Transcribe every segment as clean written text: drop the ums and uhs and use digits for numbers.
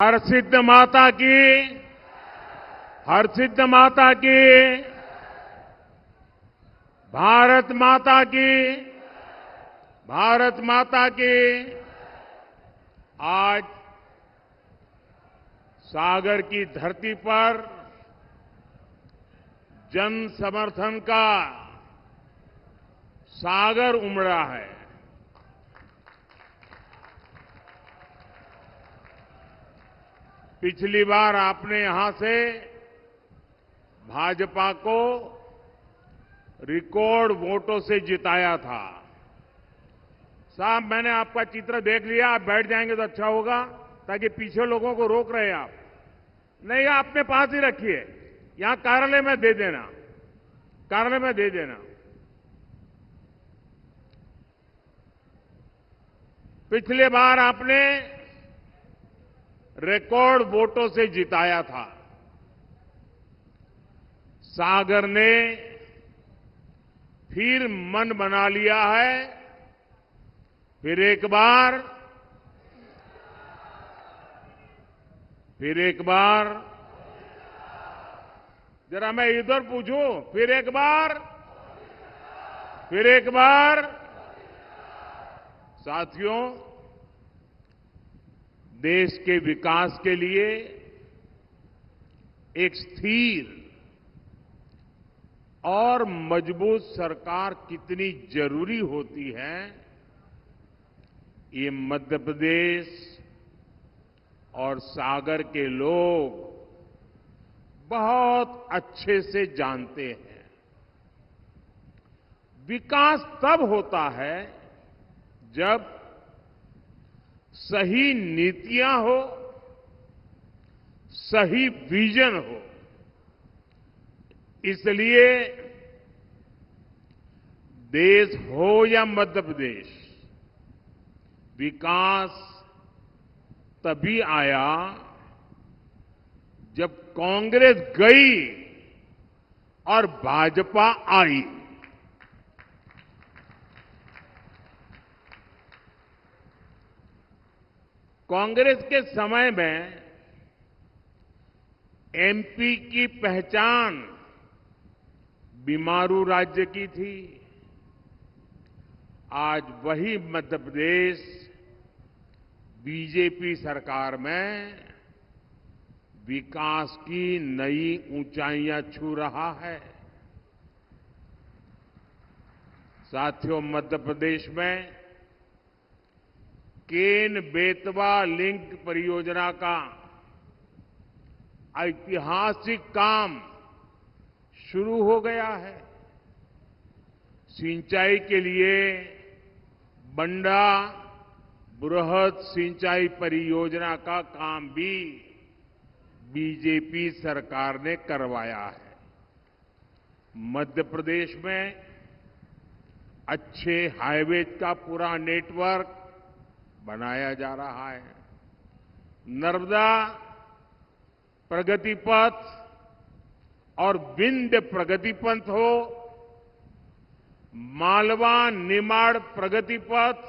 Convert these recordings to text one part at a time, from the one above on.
हरसिद्ध माता की, हरसिद्ध माता की, भारत माता की, भारत माता की। आज सागर की धरती पर जन समर्थन का सागर उमड़ा है। पिछली बार आपने यहां से भाजपा को रिकॉर्ड वोटों से जिताया था। साहब, मैंने आपका चित्र देख लिया। आप बैठ जाएंगे तो अच्छा होगा, ताकि पीछे लोगों को रोक रहे हैं आप। नहीं, आपने पास ही रखिए, यहां कार्यालय में दे देना, कार्यालय में दे देना। पिछले बार आपने रिकॉर्ड वोटों से जिताया था। सागर ने फिर मन बना लिया है। फिर एक बार जरा मैं इधर पूछूं, फिर एक बार। साथियों, देश के विकास के लिए एक स्थिर और मजबूत सरकार कितनी जरूरी होती है, ये मध्य प्रदेश और सागर के लोग बहुत अच्छे से जानते हैं। विकास तब होता है जब सही नीतियां हो, सही विजन हो। इसलिए देश हो या मध्य प्रदेश, विकास तभी आया जब कांग्रेस गई और भाजपा आई। कांग्रेस के समय में एमपी की पहचान बीमारू राज्य की थी। आज वही मध्य प्रदेश बीजेपी सरकार में विकास की नई ऊंचाइयां छू रहा है। साथियों, मध्य प्रदेश में केन बेतवा लिंक परियोजना का ऐतिहासिक काम शुरू हो गया है। सिंचाई के लिए बंडा बृहद सिंचाई परियोजना का काम भी बीजेपी सरकार ने करवाया है। मध्य प्रदेश में अच्छे हाईवेज का पूरा नेटवर्क बनाया जा रहा है। नर्मदा प्रगति पथ और विंध्य प्रगति पथ हो, मालवा निमाड़ प्रगति पथ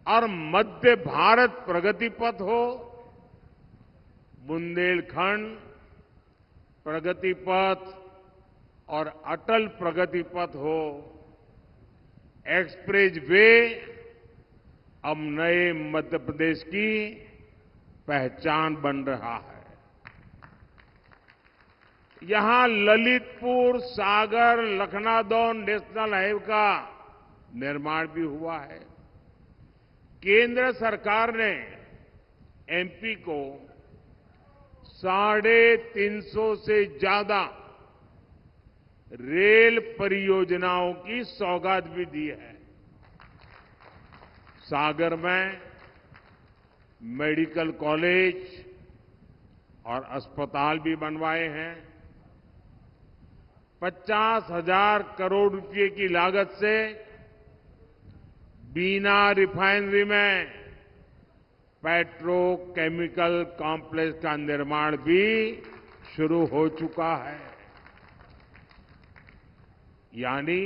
और मध्य भारत प्रगति पथ हो, बुंदेलखंड प्रगति पथ और अटल प्रगति पथ हो, एक्सप्रेस वे अब नए मध्य प्रदेश की पहचान बन रहा है। यहां ललितपुर सागर लखनादौन नेशनल हाईवे का निर्माण भी हुआ है। केंद्र सरकार ने एमपी को 350 से ज्यादा रेल परियोजनाओं की सौगात भी दी है। सागर में मेडिकल कॉलेज और अस्पताल भी बनवाए हैं। 50,000 करोड़ रुपए की लागत से बीना रिफाइनरी में पेट्रोकेमिकल कॉम्प्लेक्स का निर्माण भी शुरू हो चुका है। यानी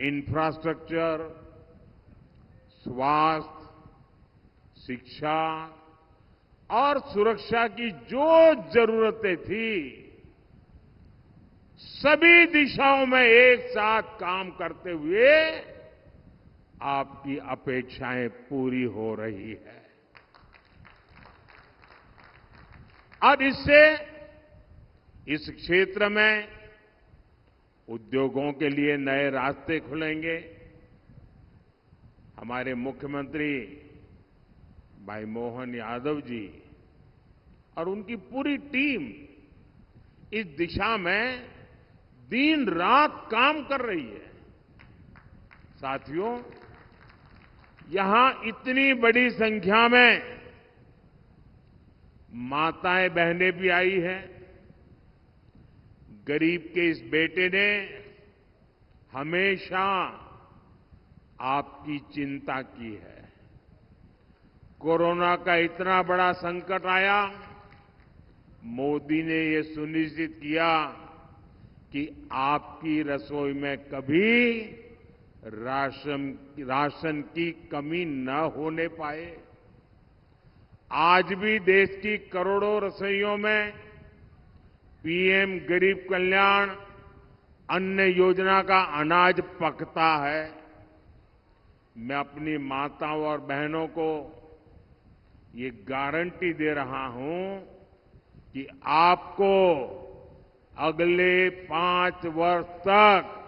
इंफ्रास्ट्रक्चर, स्वास्थ्य, शिक्षा, और सुरक्षा की जो जरूरतें थी, सभी दिशाओं में एक साथ काम करते हुए आपकी अपेक्षाएं पूरी हो रही है। अब इससे इस क्षेत्र में उद्योगों के लिए नए रास्ते खुलेंगे। हमारे मुख्यमंत्री भाई मोहन यादव जी और उनकी पूरी टीम इस दिशा में दिन रात काम कर रही है। साथियों, यहां इतनी बड़ी संख्या में माताएं बहनें भी आई हैं। गरीब के इस बेटे ने हमेशा आपकी चिंता की है। कोरोना का इतना बड़ा संकट आया, मोदी ने ये सुनिश्चित किया कि आपकी रसोई में कभी राशन की कमी न होने पाए। आज भी देश की करोड़ों रसोइयों में पीएम गरीब कल्याण अन्न योजना का अनाज पकता है। मैं अपनी माताओं और बहनों को ये गारंटी दे रहा हूं कि आपको अगले 5 वर्ष तक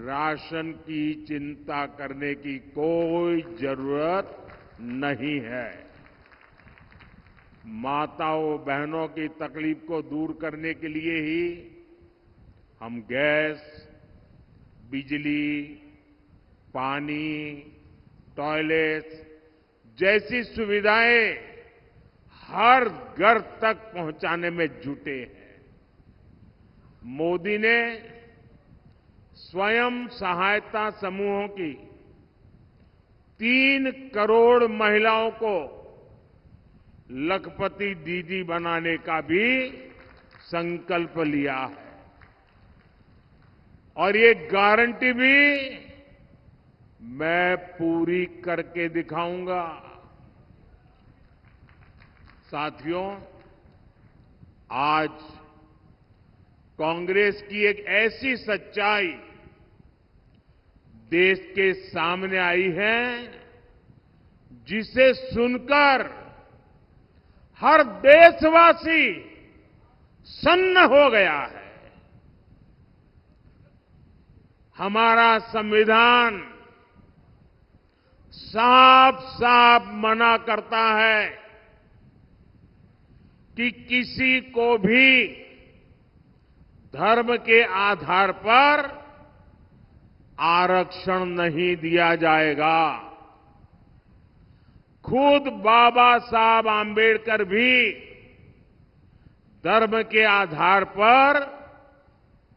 राशन की चिंता करने की कोई जरूरत नहीं है। माताओं बहनों की तकलीफ को दूर करने के लिए ही हम गैस, बिजली, पानी, टॉयलेट्स जैसी सुविधाएं हर घर तक पहुंचाने में जुटे हैं। मोदी ने स्वयं सहायता समूहों की 3 करोड़ महिलाओं को लखपति दीदी बनाने का भी संकल्प लिया है और ये गारंटी भी मैं पूरी करके दिखाऊंगा। साथियों, आज कांग्रेस की एक ऐसी सच्चाई देश के सामने आई है जिसे सुनकर हर देशवासी सन्न हो गया है। हमारा संविधान साफ साफ मना करता है कि किसी को भी धर्म के आधार पर आरक्षण नहीं दिया जाएगा। खुद बाबा साहब आंबेडकर भी धर्म के आधार पर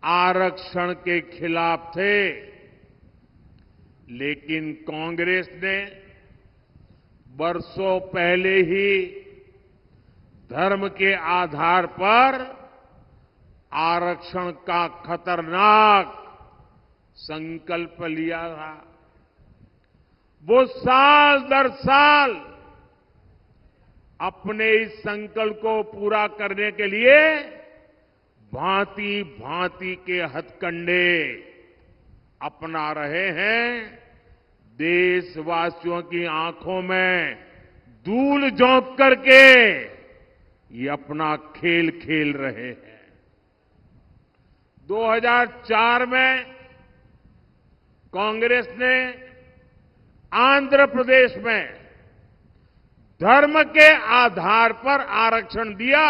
आरक्षण के खिलाफ थे, लेकिन कांग्रेस ने वर्षों पहले ही धर्म के आधार पर आरक्षण का खतरनाक संकल्प लिया था। वो साल दर साल अपने इस संकल्प को पूरा करने के लिए भांति भांति के हथकंडे अपना रहे हैं। देशवासियों की आंखों में धूल झोंक करके ये अपना खेल खेल रहे हैं। 2004 में कांग्रेस ने आंध्र प्रदेश में धर्म के आधार पर आरक्षण दिया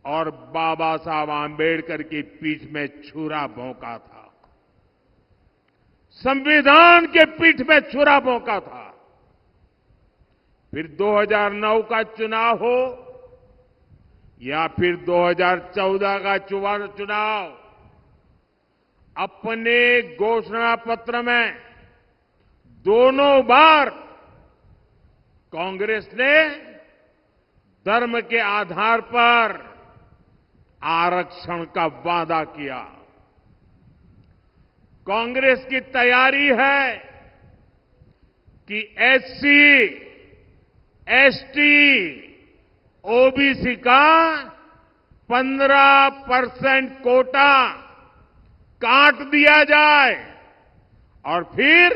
और बाबा साहब आंबेडकर की पीठ में छुरा भोंका था। संविधान के पीठ में छुरा भोंका था। फिर 2009 का चुनाव हो या फिर 2014 का चुनाव, अपने घोषणा पत्र में दोनों बार कांग्रेस ने धर्म के आधार पर आरक्षण का वादा किया। कांग्रेस की तैयारी है कि एसटी, ओबीसी का 15% कोटा काट दिया जाए और फिर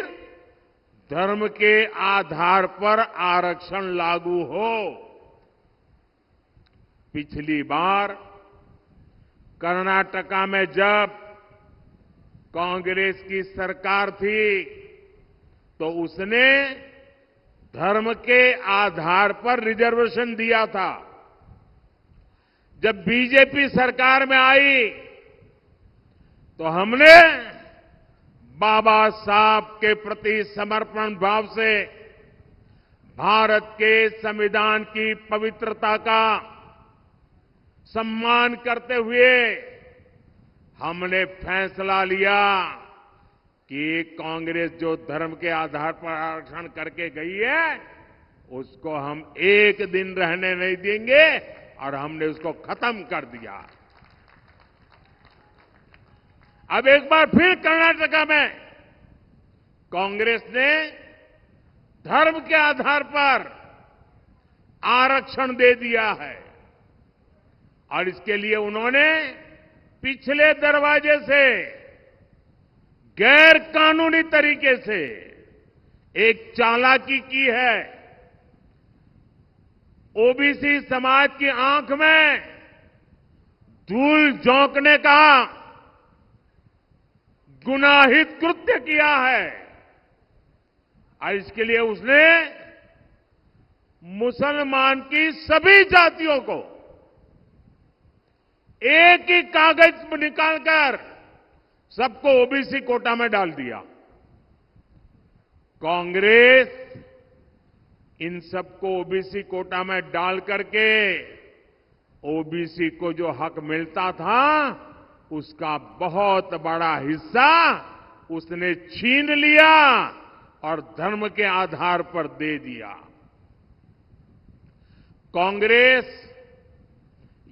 धर्म के आधार पर आरक्षण लागू हो। पिछली बार कर्नाटका में जब कांग्रेस की सरकार थी तो उसने धर्म के आधार पर रिजर्वेशन दिया था। जब बीजेपी सरकार में आई तो हमने बाबा साहब के प्रति समर्पण भाव से भारत के संविधान की पवित्रता का सम्मान करते हुए हमने फैसला लिया कि कांग्रेस जो धर्म के आधार पर आरक्षण करके गई है उसको हम एक दिन रहने नहीं देंगे और हमने उसको खत्म कर दिया। अब एक बार फिर कर्नाटका में कांग्रेस ने धर्म के आधार पर आरक्षण दे दिया है और इसके लिए उन्होंने पिछले दरवाजे से गैर कानूनी तरीके से एक चालाकी की है। ओबीसी समाज की आंख में धूल झोंकने का गुनाहित कृत्य किया है और इसके लिए उसने मुसलमान की सभी जातियों को एक ही कागज निकालकर सबको ओबीसी कोटा में डाल दिया। कांग्रेस इन सबको ओबीसी कोटा में डाल करके ओबीसी को जो हक मिलता था उसका बहुत बड़ा हिस्सा उसने छीन लिया और धर्म के आधार पर दे दिया। कांग्रेस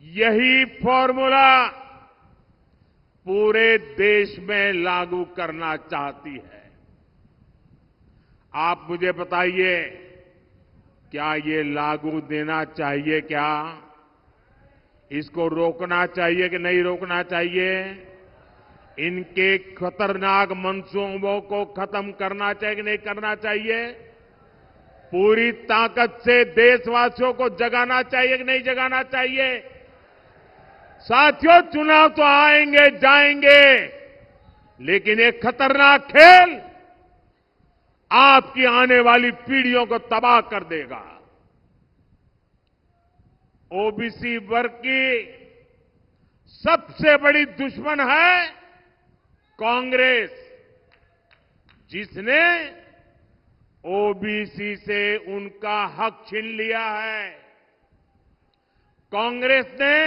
यही फॉर्मूला पूरे देश में लागू करना चाहती है। आप मुझे बताइए, क्या ये लागू देना चाहिए? क्या इसको रोकना चाहिए कि नहीं रोकना चाहिए? इनके खतरनाक मंसूबों को खत्म करना चाहिए कि नहीं करना चाहिए? पूरी ताकत से देशवासियों को जगाना चाहिए कि नहीं जगाना चाहिए? साथियों, चुनाव तो आएंगे जाएंगे, लेकिन एक खतरनाक खेल आपकी आने वाली पीढ़ियों को तबाह कर देगा। ओबीसी वर्ग की सबसे बड़ी दुश्मन है कांग्रेस, जिसने ओबीसी से उनका हक छीन लिया है। कांग्रेस ने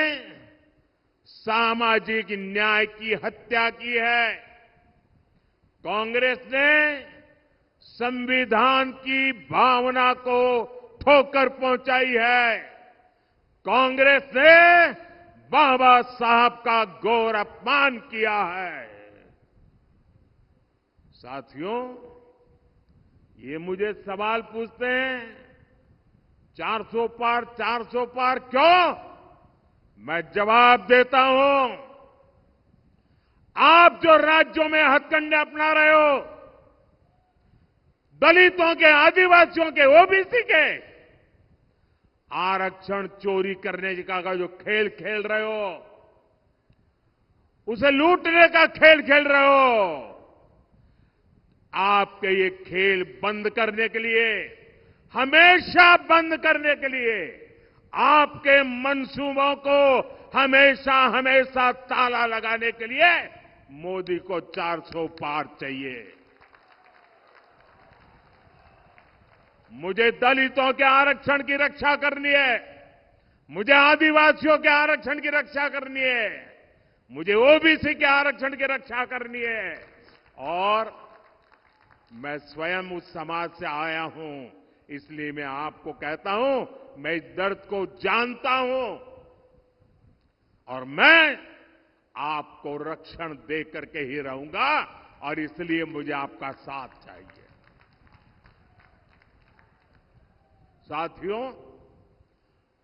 सामाजिक न्याय की हत्या की है। कांग्रेस ने संविधान की भावना को ठोकर पहुंचाई है। कांग्रेस ने बाबा साहब का घोर अपमान किया है। साथियों, ये मुझे सवाल पूछते हैं 400 पार 400 पार क्यों? मैं जवाब देता हूं, आप जो राज्यों में हथकंडे अपना रहे हो, दलितों के, आदिवासियों के, ओबीसी के आरक्षण चोरी करने का जो खेल खेल रहे हो, उसे लूटने का खेल खेल रहे हो, आपके ये खेल बंद करने के लिए, हमेशा बंद करने के लिए, आपके मंसूबों को हमेशा हमेशा ताला लगाने के लिए मोदी को 400 पार चाहिए। मुझे दलितों के आरक्षण की रक्षा करनी है, मुझे आदिवासियों के आरक्षण की रक्षा करनी है, मुझे ओबीसी के आरक्षण की रक्षा करनी है। और मैं स्वयं उस समाज से आया हूं, इसलिए मैं आपको कहता हूं, मैं इस दर्द को जानता हूं और मैं आपको रक्षण दे करके ही रहूंगा और इसलिए मुझे आपका साथ चाहिए। साथियों,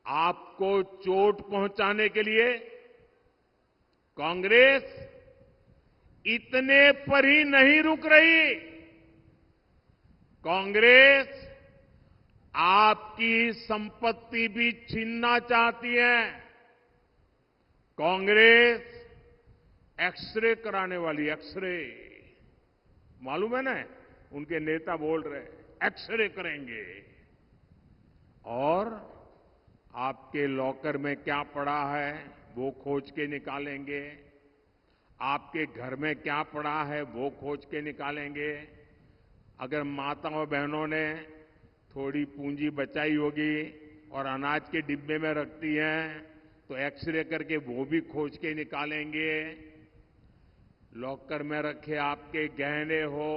आपको चोट पहुंचाने के लिए कांग्रेस इतने पर ही नहीं रुक रही। कांग्रेस आपकी संपत्ति भी छीनना चाहती है। कांग्रेस एक्सरे कराने वाली, एक्सरे, मालूम है ना, उनके नेता बोल रहे एक्सरे करेंगे और आपके लॉकर में क्या पड़ा है वो खोज के निकालेंगे, आपके घर में क्या पड़ा है वो खोज के निकालेंगे। अगर माताओं बहनों ने थोड़ी पूंजी बचाई होगी और अनाज के डिब्बे में रखती हैं तो एक्सरे करके वो भी खोज के निकालेंगे। लॉकर में रखे आपके गहने हो,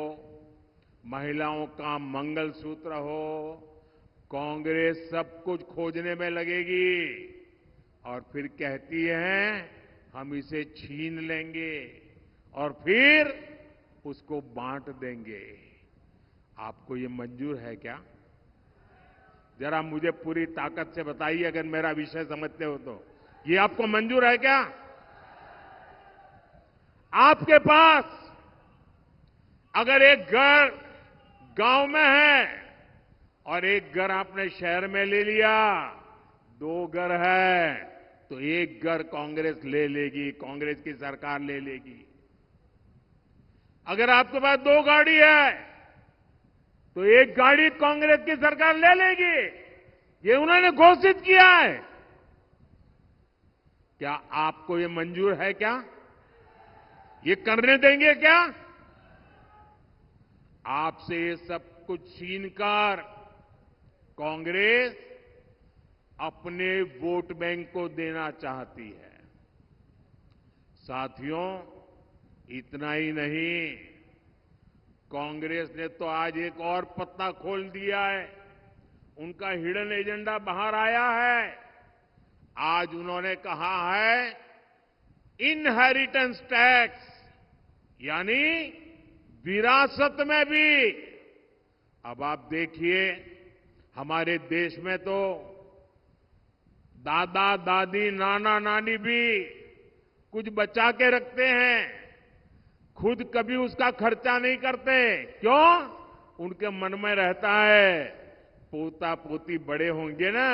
महिलाओं का मंगलसूत्र हो, कांग्रेस सब कुछ खोजने में लगेगी और फिर कहती है हम इसे छीन लेंगे और फिर उसको बांट देंगे। आपको ये मंजूर है क्या? जरा मुझे पूरी ताकत से बताइए, अगर मेरा विषय समझते हो तो। ये आपको मंजूर है क्या? आपके पास अगर एक घर गांव में है और एक घर आपने शहर में ले लिया, दो घर है, तो एक घर कांग्रेस ले लेगी, कांग्रेस की सरकार ले लेगी। अगर आपके पास दो गाड़ी है तो एक गाड़ी कांग्रेस की सरकार ले लेगी। ये उन्होंने घोषित किया है। क्या आपको ये मंजूर है क्या? ये करने देंगे क्या? आपसे ये सब कुछ छीनकर कांग्रेस अपने वोट बैंक को देना चाहती है। साथियों, इतना ही नहीं, कांग्रेस ने तो आज एक और पत्ता खोल दिया है। उनका हिडन एजेंडा बाहर आया है। आज उन्होंने कहा है इनहेरिटेंस टैक्स, यानी विरासत में भी। अब आप देखिए, हमारे देश में तो दादा दादी नाना नानी भी कुछ बचा के रखते हैं, खुद कभी उसका खर्चा नहीं करते। क्यों? उनके मन में रहता है पोता पोती बड़े होंगे ना,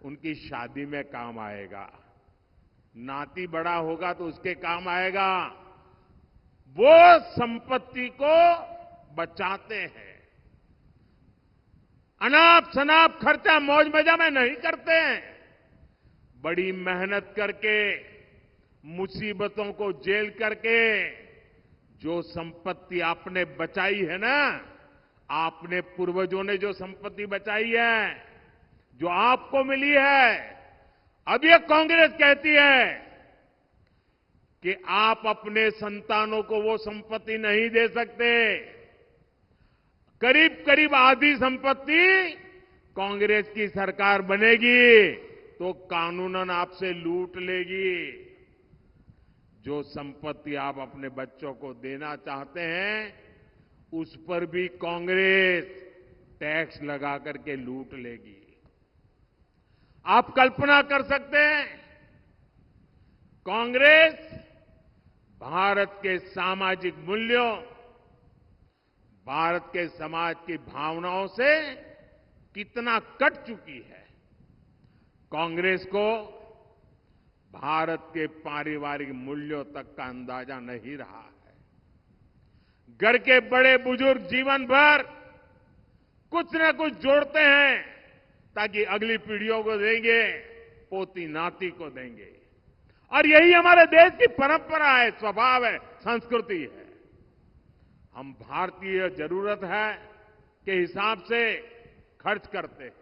उनकी शादी में काम आएगा, नाती बड़ा होगा तो उसके काम आएगा। वो संपत्ति को बचाते हैं। अनाप शनाप खर्चा मौज मजा में नहीं करते हैं। बड़ी मेहनत करके, मुसीबतों को झेल करके जो संपत्ति आपने बचाई है ना, आपने पूर्वजों ने जो संपत्ति बचाई है, जो आपको मिली है, अब ये कांग्रेस कहती है कि आप अपने संतानों को वो संपत्ति नहीं दे सकते। करीब करीब आधी संपत्ति कांग्रेस की सरकार बनेगी तो कानूनन आपसे लूट लेगी। जो संपत्ति आप अपने बच्चों को देना चाहते हैं, उस पर भी कांग्रेस टैक्स लगा करके लूट लेगी। आप कल्पना कर सकते हैं, कांग्रेस भारत के सामाजिक मूल्यों, भारत के समाज की भावनाओं से कितना कट चुकी है। कांग्रेस को भारत के पारिवारिक मूल्यों तक का अंदाजा नहीं रहा है। घर के बड़े बुजुर्ग जीवन भर कुछ न कुछ जोड़ते हैं ताकि अगली पीढ़ियों को देंगे, पोती नाती को देंगे। और यही हमारे देश की परंपरा है, स्वभाव है, संस्कृति है। हम भारतीय जरूरत है के हिसाब से खर्च करते हैं,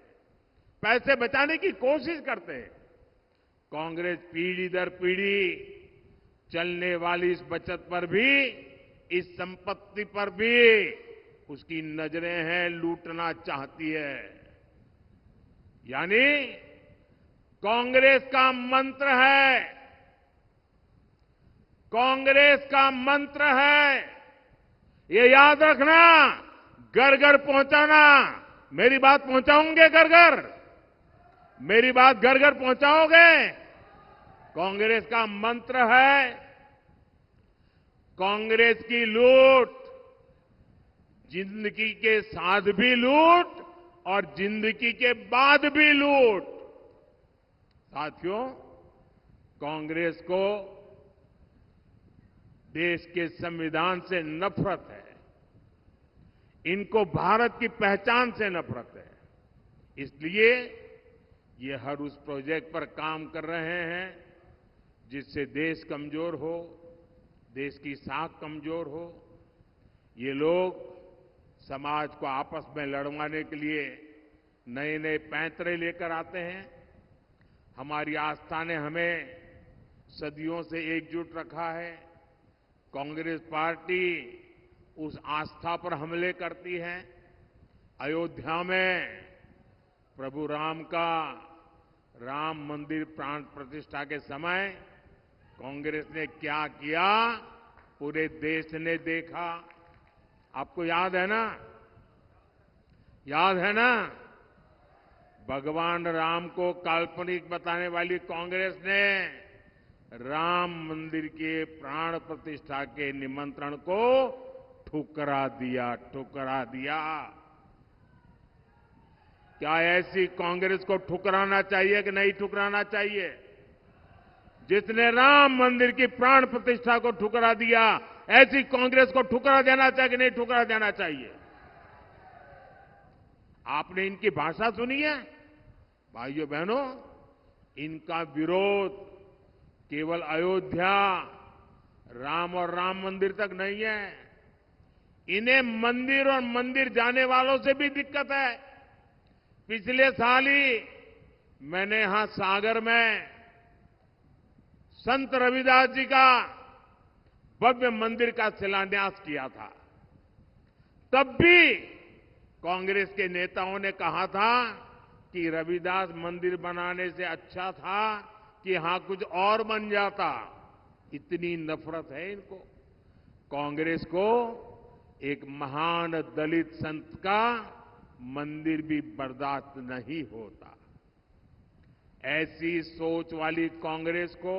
पैसे बचाने की कोशिश करते हैं। कांग्रेस पीढ़ी दर पीढ़ी चलने वाली इस बचत पर भी, इस संपत्ति पर भी उसकी नजरें हैं, लूटना चाहती है। यानी कांग्रेस का मंत्र है, कांग्रेस का मंत्र है, ये याद रखना, घर घर पहुंचाना, मेरी बात पहुंचाओगे घर घर? मेरी बात घर घर पहुंचाओगे? कांग्रेस का मंत्र है, कांग्रेस की लूट जिंदगी के साथ भी लूट और जिंदगी के बाद भी लूट। साथियों, कांग्रेस को देश के संविधान से नफरत है, इनको भारत की पहचान से नफरत है। इसलिए ये हर उस प्रोजेक्ट पर काम कर रहे हैं जिससे देश कमजोर हो, देश की साख कमजोर हो। ये लोग समाज को आपस में लड़वाने के लिए नए नए पैंतरे लेकर आते हैं। हमारी आस्था ने हमें सदियों से एकजुट रखा है। कांग्रेस पार्टी उस आस्था पर हमले करती है। अयोध्या में प्रभु राम का राम मंदिर प्राण प्रतिष्ठा के समय कांग्रेस ने क्या किया, पूरे देश ने देखा। आपको याद है ना? याद है ना? भगवान राम को काल्पनिक बताने वाली कांग्रेस ने राम मंदिर के प्राण प्रतिष्ठा के निमंत्रण को ठुकरा दिया, ठुकरा दिया। क्या ऐसी कांग्रेस को ठुकराना चाहिए कि नहीं ठुकराना चाहिए? जिसने राम मंदिर की प्राण प्रतिष्ठा को ठुकरा दिया, ऐसी कांग्रेस को ठुकरा देना चाहिए कि नहीं ठुकरा देना चाहिए? आपने इनकी भाषा सुनी है? भाइयों बहनों, इनका विरोध केवल अयोध्या, राम और राम मंदिर तक नहीं है। इन्हें मंदिर और मंदिर जाने वालों से भी दिक्कत है। पिछले साल ही मैंने यहां सागर में संत रविदास जी का भव्य मंदिर का शिलान्यास किया था। तब भी कांग्रेस के नेताओं ने कहा था कि रविदास मंदिर बनाने से अच्छा था कि यहां कुछ और बन जाता। इतनी नफरत है इनको। कांग्रेस को एक महान दलित संत का मंदिर भी बर्दाश्त नहीं होता। ऐसी सोच वाली कांग्रेस को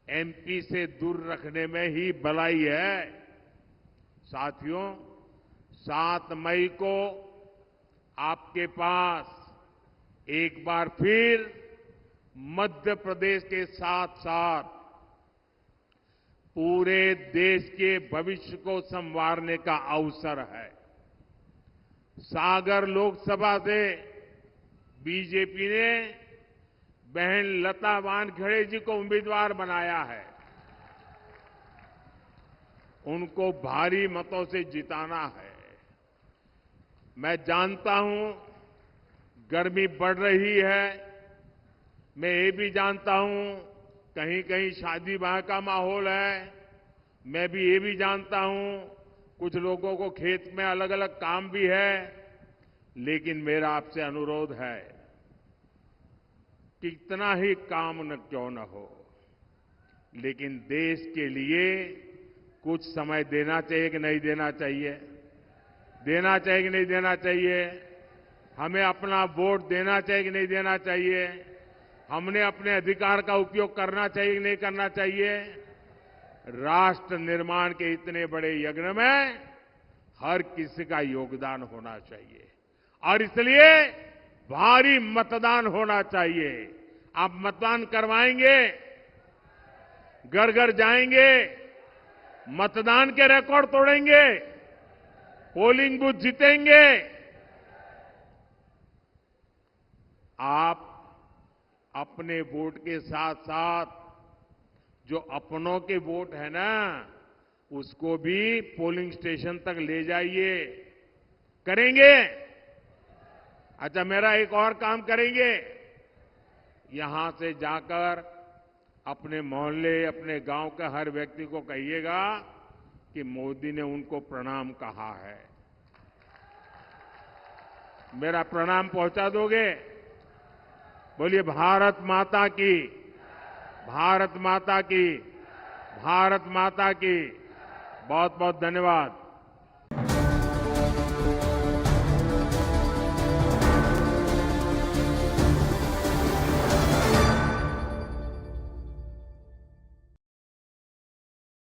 एमपी से दूर रखने में ही भलाई है। साथियों, 7 मई को आपके पास एक बार फिर मध्य प्रदेश के साथ साथ पूरे देश के भविष्य को संवारने का अवसर है। सागर लोकसभा से बीजेपी ने बहन लता वानखेड़े जी को उम्मीदवार बनाया है। उनको भारी मतों से जिताना है। मैं जानता हूं गर्मी बढ़ रही है। मैं ये भी जानता हूं कहीं कहीं शादी ब्याह का माहौल है। मैं भी ये भी जानता हूं कुछ लोगों को खेत में अलग अलग काम भी है। लेकिन मेरा आपसे अनुरोध है, कितना ही काम न क्यों न हो, लेकिन देश के लिए कुछ समय देना चाहिए कि नहीं देना चाहिए? देना चाहिए कि नहीं देना चाहिए? हमें अपना वोट देना चाहिए कि नहीं देना चाहिए? हमने अपने अधिकार का उपयोग करना चाहिए कि नहीं करना चाहिए? राष्ट्र निर्माण के इतने बड़े यज्ञ में हर किसी का योगदान होना चाहिए और इसलिए भारी मतदान होना चाहिए। आप मतदान करवाएंगे, घर घर जाएंगे, मतदान के रिकॉर्ड तोड़ेंगे, पोलिंग बूथ जीतेंगे। आप अपने वोट के साथ साथ जो अपनों के वोट है ना, उसको भी पोलिंग स्टेशन तक ले जाइए। करेंगे? अच्छा, मेरा एक और काम करेंगे। यहां से जाकर अपने मोहल्ले, अपने गांव के हर व्यक्ति को कहिएगा कि मोदी ने उनको प्रणाम कहा है। मेरा प्रणाम पहुंचा दोगे? बोलिए भारत माता की, भारत माता की, भारत माता की। बहुत बहुत धन्यवाद।